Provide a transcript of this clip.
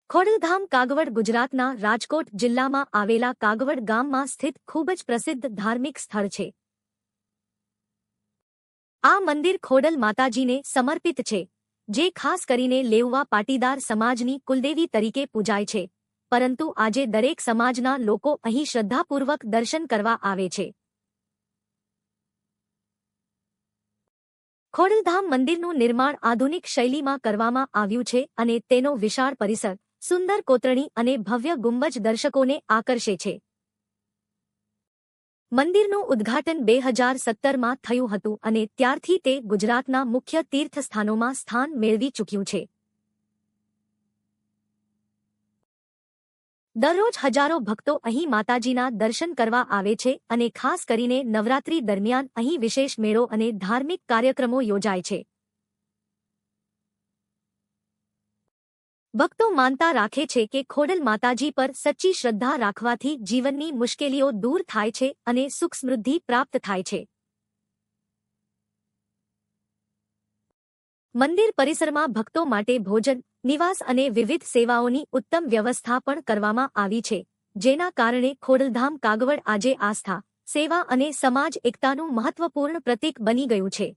ખોડલધામ કાગવડ ગુજરાતના રાજકોટ જિલ્લામાં આવેલા કાગવડ ગામમાં સ્થિત ખૂબ જ પ્રસિદ્ધ ધાર્મિક સ્થળ છે. આ મંદિર ખોડલ માતાજીને સમર્પિત છે, જે ખાસ કરીને લેઉવા પાટીદાર સમાજની કુલદેવી તરીકે પૂજાય છે, પરંતુ આજે દરેક સમાજના લોકો અહીં શ્રદ્ધાપૂર્વક દર્શન કરવા આવે છે. ખોડલધામ મંદિરનું નિર્માણ આધુનિક શૈલીમાં કરવામાં આવ્યું છે અને તેનો વિશાળ પરિસર, સુંદર કોતરણી અને ભવ્ય ગુંબજ દર્શકોને આકર્ષે છે. મંદિરનું ઉદ્ઘાટન 2017માં થયું હતું અને ત્યારથી તે ગુજરાતના મુખ્ય તીર્થસ્થાનોમાં સ્થાન મેળવી ચૂક્યું છે. દરરોજ હજારો ભક્તો અહીં માતાજીના દર્શન કરવા આવે છે અને ખાસ કરીને નવરાત્રી દરમિયાન અહીં વિશેષ મેળો અને ધાર્મિક કાર્યક્રમો યોજાય છે. ભક્તો માનતા રાખે છે કે ખોડલ માતાજી પર સચ્ચી શ્રદ્ધા રાખવાથી જીવનની મુશ્કેલીઓ દૂર થાય છે અને સુખ સમૃદ્ધિ પ્રાપ્ત થાય છે. મંદિર પરિસરમાં ભક્તો માટે ભોજન, નિવાસ અને વિવિધ સેવાઓની ઉત્તમ વ્યવસ્થા પણ કરવામાં આવી છે, જેના કારણે ખોડલધામ કાગવડ આજે આસ્થા, સેવા અને સમાજ એકતાનું મહત્વપૂર્ણ પ્રતીક બની ગયું છે.